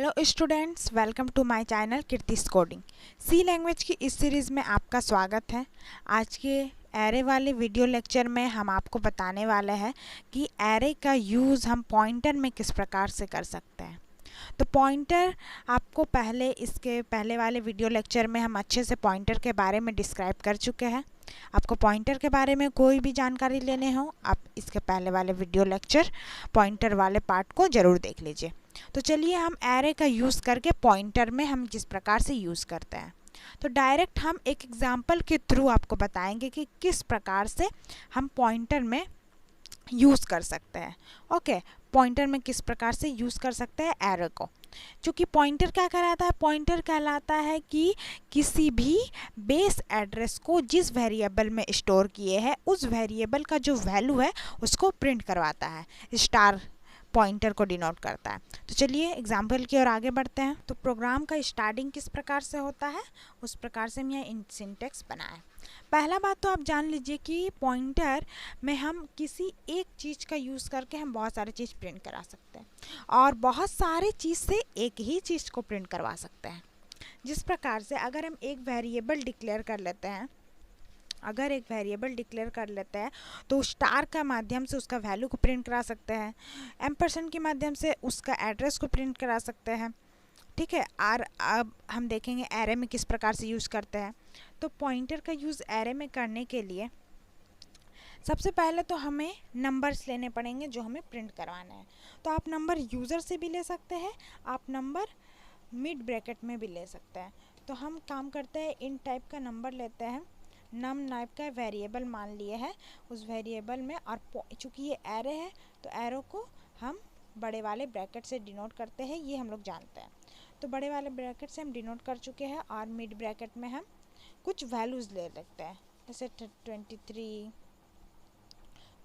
Hello students, welcome to my channel Kirti's coding. C language की इस series में आपका स्वागत है। आज के एरे वाले वीडियो लेक्चर में हम आपको बताने वाले हैं कि एरे का यूज़ हम पॉइंटर में किस प्रकार से कर सकते हैं। तो पॉइंटर आपको इसके पहले वाले वीडियो लेक्चर में हम अच्छे से पॉइंटर के बारे में डिस्क्राइब कर चुके हैं। आपको पॉइंटर के बारे में कोई भी जानकारी लेने हो, आप इसके पहले वाले वीडियो लेक्चर पॉइंटर वाले पार्ट को ज़रूर देख लीजिए। तो चलिए हम एरे का यूज़ करके पॉइंटर में हम किस प्रकार से यूज़ करते हैं। तो डायरेक्ट हम एक एग्जांपल के थ्रू आपको बताएंगे कि किस प्रकार से हम पॉइंटर में यूज़ कर सकते हैं। ओके, पॉइंटर में किस प्रकार से यूज़ कर सकते हैं एरे को। क्योंकि पॉइंटर क्या कहलाता है? पॉइंटर कहलाता है कि किसी भी बेस एड्रेस को जिस वेरिएबल में स्टोर किए हैं उस वेरिएबल का जो वैल्यू है उसको प्रिंट करवाता है। स्टार पॉइंटर को डिनोट करता है। तो चलिए एग्जाम्पल की ओर आगे बढ़ते हैं। तो प्रोग्राम का स्टार्टिंग किस प्रकार से होता है उस प्रकार से हमने यहाँ सिंटेक्स बनाया। पहला बात तो आप जान लीजिए कि पॉइंटर में हम किसी एक चीज़ का यूज़ करके हम बहुत सारी चीज़ प्रिंट करा सकते हैं और बहुत सारे चीज़ से एक ही चीज़ को प्रिंट करवा सकते हैं। जिस प्रकार से अगर हम एक वेरिएबल डिक्लेयर कर लेते हैं, तो स्टार का माध्यम से उसका वैल्यू को प्रिंट करा सकते हैं, एम्परसेंड के माध्यम से उसका एड्रेस को प्रिंट करा सकते हैं। ठीक है, और अब हम देखेंगे एरे में किस प्रकार से यूज़ करते हैं। तो पॉइंटर का यूज़ एरे में करने के लिए सबसे पहले तो हमें नंबर्स लेने पड़ेंगे जो हमें प्रिंट करवाना है। तो आप नंबर यूज़र से भी ले सकते हैं, आप नंबर मिड ब्रैकेट में भी ले सकते हैं। तो हम काम करते हैं, इन टाइप का नंबर लेते हैं, नम टाइप का वेरिएबल मान लिए है उस वेरिएबल में, और चूँकि ये एरे है तो एरो को हम बड़े वाले ब्रैकेट से डिनोट करते हैं, ये हम लोग जानते हैं। तो बड़े वाले ब्रैकेट से हम डिनोट कर चुके हैं और मिड ब्रैकेट में हम कुछ वैल्यूज़ ले लेते हैं, जैसे 23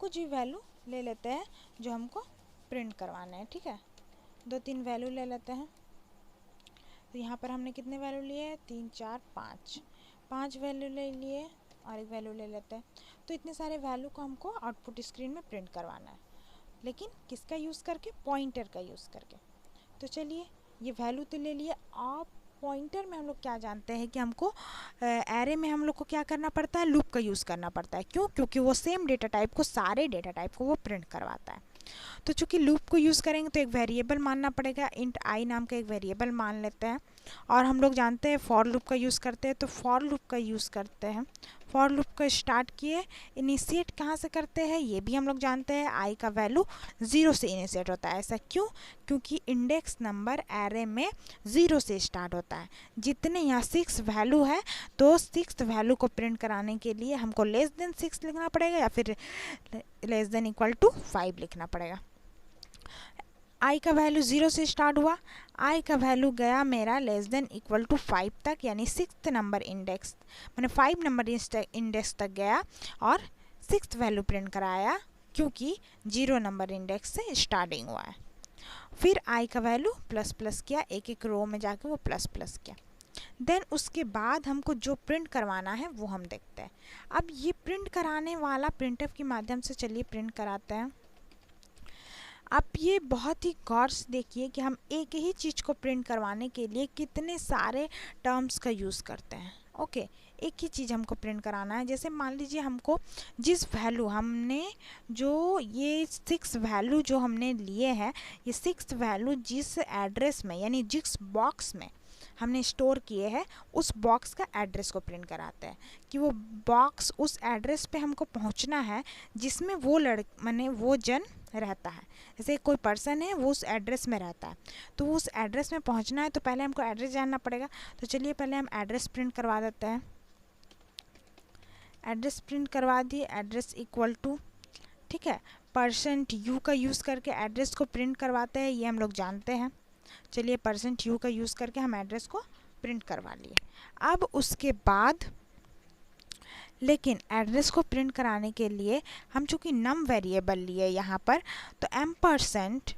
कुछ भी वैल्यू ले लेते हैं जो हमको प्रिंट करवाना है। ठीक है, 2-3 वैल्यू ले लेते हैं। तो यहाँ पर हमने कितने वैल्यू लिए? 3 4 5 वैल्यू ले लिए और एक वैल्यू ले लेते हैं। तो इतने सारे वैल्यू को हमको आउटपुट स्क्रीन में प्रिंट करवाना है, लेकिन किसका यूज़ करके? पॉइंटर का यूज़ करके। तो चलिए ये वैल्यू तो ले लिए। आप पॉइंटर में हम लोग क्या जानते हैं कि हमको एरे में हम लोग को क्या करना पड़ता है? लूप का यूज़ करना पड़ता है। क्यों? क्योंकि वो सेम डेटा टाइप को, सारे डेटा टाइप को वो प्रिंट करवाता है। तो चूँकि लूप को यूज़ करेंगे तो एक वेरिएबल मानना पड़ेगा, इंट आई नाम का एक वेरिएबल मान लेते हैं। और हम लोग जानते हैं फॉर लूप का यूज़ करते हैं, तो फॉर लूप का यूज़ करते हैं। फॉर लूप का स्टार्ट किए, इनिशिएट कहाँ से करते हैं ये भी हम लोग जानते हैं, आई का वैल्यू 0 से इनिशिएट होता है। ऐसा क्यों? क्योंकि इंडेक्स नंबर एरे में 0 से स्टार्ट होता है। जितने यहाँ 6 वैल्यू है तो 6th वैल्यू को प्रिंट कराने के लिए हमको लेस देन 6 लिखना पड़ेगा या फिर लेस देन इक्वल टू 5 लिखना पड़ेगा। आई का वैल्यू 0 से स्टार्ट हुआ, आई का वैल्यू गया मेरा लेस देन इक्वल टू 5 तक, यानी 6th नंबर इंडेक्स, मैंने 5 नंबर इंडेक्स तक गया और 6th वैल्यू प्रिंट कराया क्योंकि 0 नंबर इंडेक्स से स्टार्टिंग हुआ है। फिर आई का वैल्यू प्लस प्लस किया, एक एक रो में जाके वो प्लस प्लस किया। देन उसके बाद हमको जो प्रिंट करवाना है वो हम देखते हैं। अब ये प्रिंट कराने वाला प्रिंटफ के माध्यम से चलिए प्रिंट कराते हैं। आप ये बहुत ही गौर से देखिए कि हम एक ही चीज़ को प्रिंट करवाने के लिए कितने सारे टर्म्स का यूज़ करते हैं। ओके, एक ही चीज़ हमको प्रिंट कराना है। जैसे मान लीजिए हमको जिस वैल्यू हमने जो ये 6 वैल्यू जो हमने लिए हैं, ये 6 वैल्यू जिस एड्रेस में यानी जिस बॉक्स में हमने स्टोर किए हैं उस बॉक्स का एड्रेस को प्रिंट कराते हैं कि वो बॉक्स उस एड्रेस पे हमको पहुंचना है जिसमें वो माने वो जन रहता है। जैसे कोई पर्सन है वो उस एड्रेस में रहता है, तो उस एड्रेस में पहुंचना है तो पहले हमको एड्रेस जानना पड़ेगा। तो चलिए पहले हम एड्रेस प्रिंट करवा देते हैं। एड्रेस प्रिंट करवा दिए, एड्रेस इक्वल टू, ठीक है, %u का यूज़ करके एड्रेस को प्रिंट करवाते हैं, ये हम लोग जानते हैं। चलिए %u का यूज़ करके हम एड्रेस को प्रिंट करवा लिए। अब उसके बाद लेकिन एड्रेस को प्रिंट कराने के लिए हम चूँकि नम वेरिएबल लिए यहाँ पर, तो एम्परसेंड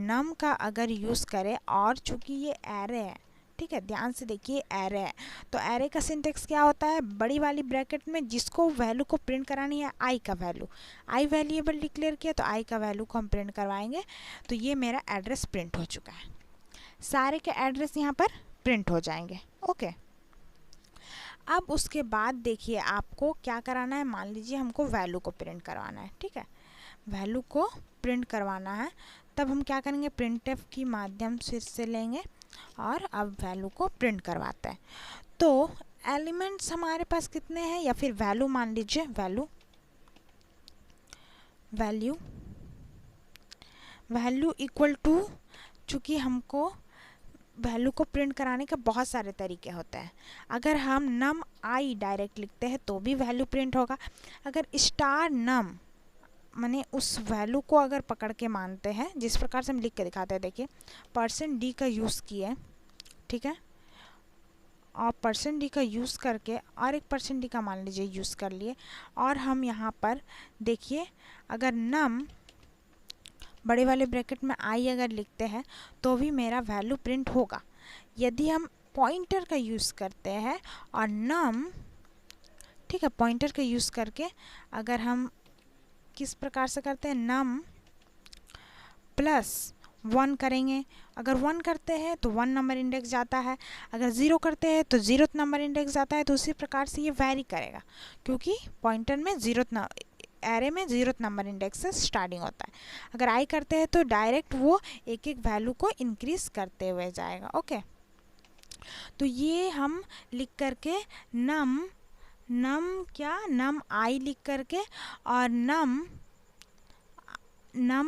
नम का अगर यूज़ करें, और चूँकि ये एरे है, ठीक है, ध्यान से देखिए एरे है, तो एरे का सिंटेक्स क्या होता है? बड़ी वाली ब्रैकेट में जिसको वैल्यू को प्रिंट करानी है आई का वैल्यू, आई वेरिएबल डिक्लेयर किया तो आई का वैल्यू को हम प्रिंट करवाएंगे। तो ये मेरा एड्रेस प्रिंट हो चुका है। सारे के एड्रेस यहाँ पर प्रिंट हो जाएंगे। ओके, अब उसके बाद देखिए आपको क्या कराना है, मान लीजिए हमको वैल्यू को प्रिंट करवाना है, ठीक है, वैल्यू को प्रिंट करवाना है, तब हम क्या करेंगे, प्रिंटफ की माध्यम से लेंगे और अब वैल्यू को प्रिंट करवाते हैं। तो एलिमेंट्स हमारे पास कितने हैं, या फिर वैल्यू मान लीजिए, वैल्यू इक्वल टू, चूँकि हमको वैल्यू को प्रिंट कराने के बहुत सारे तरीके होते हैं। अगर हम नम आई डायरेक्ट लिखते हैं तो भी वैल्यू प्रिंट होगा। अगर स्टार नम माने उस वैल्यू को अगर पकड़ के मानते हैं, जिस प्रकार से हम लिख के दिखाते हैं, देखिए %d का यूज़ किए, ठीक है, और %d का यूज़ करके और एक %d का मान लीजिए यूज़ कर लिए, और हम यहाँ पर देखिए अगर नम बड़े वाले ब्रैकेट में आई अगर लिखते हैं तो भी मेरा वैल्यू प्रिंट होगा। यदि हम पॉइंटर का यूज़ करते हैं और नम, ठीक है, पॉइंटर का यूज़ करके अगर हम किस प्रकार से करते हैं, नम +1 करेंगे, अगर 1 करते हैं तो 1 नंबर इंडेक्स जाता है, अगर 0 करते हैं तो 0th नंबर इंडेक्स जाता है। तो उसी प्रकार से ये वैरी करेगा, क्योंकि पॉइंटर में एरे में 0th नंबर इंडेक्स से स्टार्टिंग होता है। अगर आई करते हैं तो डायरेक्ट वो एक एक वैल्यू को इंक्रीज करते हुए जाएगा। ओके, तो ये हम लिख करके नम आई लिख करके और नम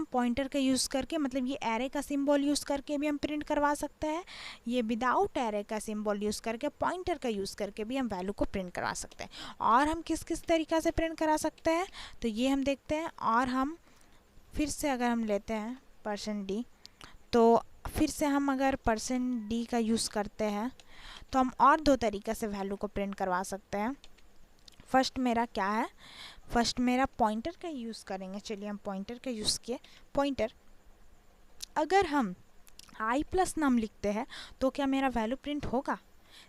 पॉइंटर का यूज़ करके, मतलब ये एरे का सिंबल यूज़ करके भी हम प्रिंट करवा सकते हैं, ये विदाउट एरे का सिंबल यूज़ करके, पॉइंटर का यूज़ करके भी हम वैल्यू को प्रिंट करवा सकते हैं। और हम किस किस तरीक़ा से प्रिंट करा सकते हैं तो ये हम देखते हैं। और हम फिर से अगर हम लेते हैं %d, तो फिर से हम अगर %d का यूज़ करते हैं तो हम और 2 तरीक़े से वैल्यू को प्रिंट करवा सकते हैं। फर्स्ट मेरा क्या है, फर्स्ट मेरा पॉइंटर का यूज़ करेंगे। चलिए हम पॉइंटर का यूज़ किए। पॉइंटर अगर हम आई प्लस नम लिखते हैं तो क्या मेरा वैल्यू प्रिंट होगा,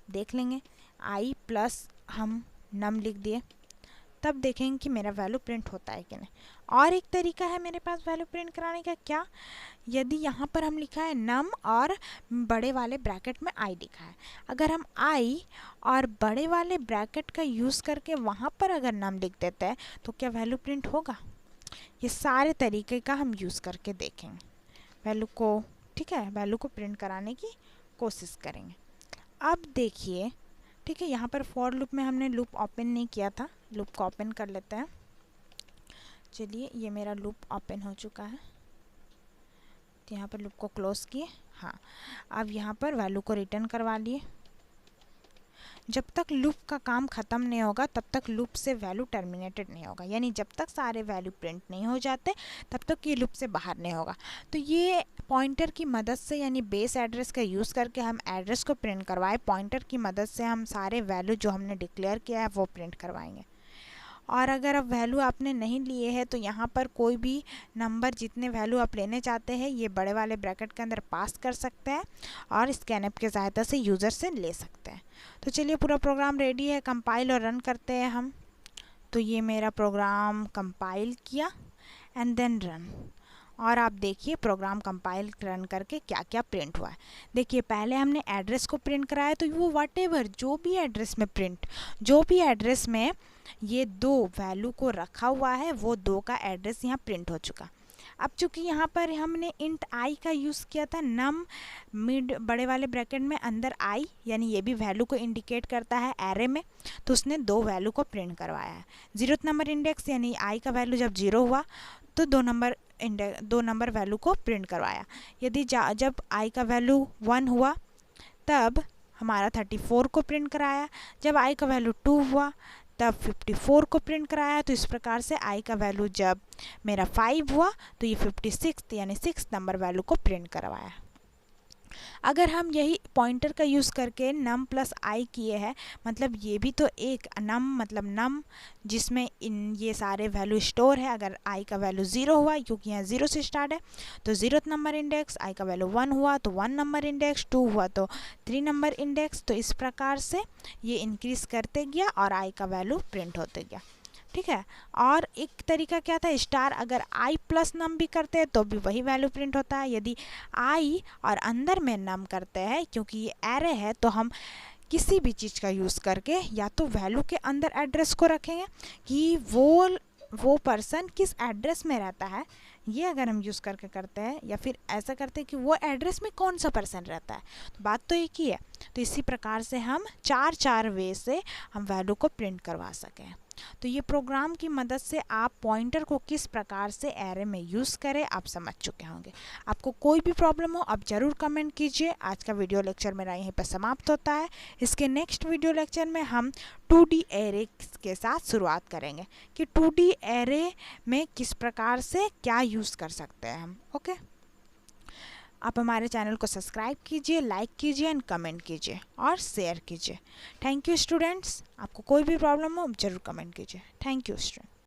देख लेंगे। आई प्लस हम नम लिख दिए, तब देखेंगे कि मेरा वैल्यू प्रिंट होता है कि नहीं। और एक तरीका है मेरे पास वैल्यू प्रिंट कराने का, क्या, यदि यहाँ पर हम लिखा है नम और बड़े वाले ब्रैकेट में आई लिखा है, अगर हम आई और बड़े वाले ब्रैकेट का यूज़ करके वहाँ पर अगर नम लिख देते हैं तो क्या वैल्यू प्रिंट होगा। ये सारे तरीके का हम यूज़ करके देखेंगे वैल्यू को, ठीक है, वैल्यू को प्रिंट कराने की कोशिश करेंगे। अब देखिए, ठीक है, यहाँ पर फॉर लूप में हमने लूप ओपन नहीं किया था, लूप को ओपन कर लेते हैं। चलिए ये मेरा लूप ओपन हो चुका है, तो यहाँ पर लूप को क्लोज किए। हाँ, अब यहाँ पर वैल्यू को रिटर्न करवा लिए। जब तक लूप का काम ख़त्म नहीं होगा तब तक लूप से वैल्यू टर्मिनेटेड नहीं होगा, यानी जब तक सारे वैल्यू प्रिंट नहीं हो जाते तब तक ये लूप से बाहर नहीं होगा। तो ये पॉइंटर की मदद से, यानी बेस एड्रेस का यूज़ करके हम एड्रेस को प्रिंट करवाए। पॉइंटर की मदद से हम सारे वैल्यू जो हमने डिक्लेयर किया है वो प्रिंट करवाएंगे। और अगर अब वैल्यू आपने नहीं लिए है तो यहाँ पर कोई भी नंबर, जितने वैल्यू आप लेने चाहते हैं, ये बड़े वाले ब्रैकेट के अंदर पास कर सकते हैं और स्कैनएप की सहायता से यूज़र से ले सकते हैं। तो चलिए पूरा प्रोग्राम रेडी है, कंपाइल और रन करते हैं हम। तो ये मेरा प्रोग्राम कंपाइल किया एंड देन रन, और आप देखिए प्रोग्राम कंपाइल रन करके क्या क्या प्रिंट हुआ है। देखिए पहले हमने एड्रेस को प्रिंट कराया, तो वो व्हाटएवर जो भी एड्रेस में ये 2 वैल्यू को रखा हुआ है वो 2 का एड्रेस यहाँ प्रिंट हो चुका। अब चूँकि यहाँ पर हमने इंट आई का यूज़ किया था, नम मिड बड़े वाले ब्रैकेट में अंदर आई, यानी ये भी वैल्यू को इंडिकेट करता है एरे में, तो उसने 2 वैल्यू को प्रिंट करवाया है। 0th नंबर इंडेक्स यानी आई का वैल्यू जब 0 हुआ तो 2 नंबर वैल्यू को प्रिंट करवाया। यदि जब आई का वैल्यू 1 हुआ तब हमारा 34 को प्रिंट कराया, जब आई का वैल्यू 2 हुआ तब 54 को प्रिंट कराया। तो इस प्रकार से आई का वैल्यू जब मेरा 5 हुआ तो ये 56 यानी 6 नंबर वैल्यू को प्रिंट करवाया। अगर हम यही पॉइंटर का यूज़ करके नम प्लस आई किए हैं, मतलब ये भी तो एक नम, मतलब नम जिसमें इन ये सारे वैल्यू स्टोर है। अगर आई का वैल्यू 0 हुआ, क्योंकि यहाँ 0 से स्टार्ट है, तो 0th नंबर इंडेक्स, आई का वैल्यू 1 हुआ तो 1 नंबर इंडेक्स, 2 हुआ तो 3 नंबर इंडेक्स। तो इस प्रकार से ये इंक्रीज़ करते गया और आई का वैल्यू प्रिंट होते गया। ठीक है। और एक तरीका क्या था, स्टार अगर आई प्लस नम भी करते हैं तो भी वही वैल्यू प्रिंट होता है। यदि आई और अंदर में नम करते हैं, क्योंकि ये एरे है, तो हम किसी भी चीज़ का यूज़ करके या तो वैल्यू के अंदर एड्रेस को रखेंगे कि वो पर्सन किस एड्रेस में रहता है, ये अगर हम यूज़ करके करते हैं, या फिर ऐसा करते हैं कि वो एड्रेस में कौन सा पर्सन रहता है, तो बात तो एक ही है। तो इसी प्रकार से हम चार वे से हम वैल्यू को प्रिंट करवा सकें। तो ये प्रोग्राम की मदद से आप पॉइंटर को किस प्रकार से एरे में यूज़ करें आप समझ चुके होंगे। आपको कोई भी प्रॉब्लम हो आप ज़रूर कमेंट कीजिए। आज का वीडियो लेक्चर मेरा यहीं पर समाप्त होता है। इसके नेक्स्ट वीडियो लेक्चर में हम 2D एरे के साथ शुरुआत करेंगे कि 2D एरे में किस प्रकार से क्या यूज़ कर सकते हैं हम। ओके, आप हमारे चैनल को सब्सक्राइब कीजिए, लाइक कीजिए एंड कमेंट कीजिए और शेयर कीजिए। Thank you students. आपको कोई भी प्रॉब्लम हो ज़रूर कमेंट कीजिए। Thank you student.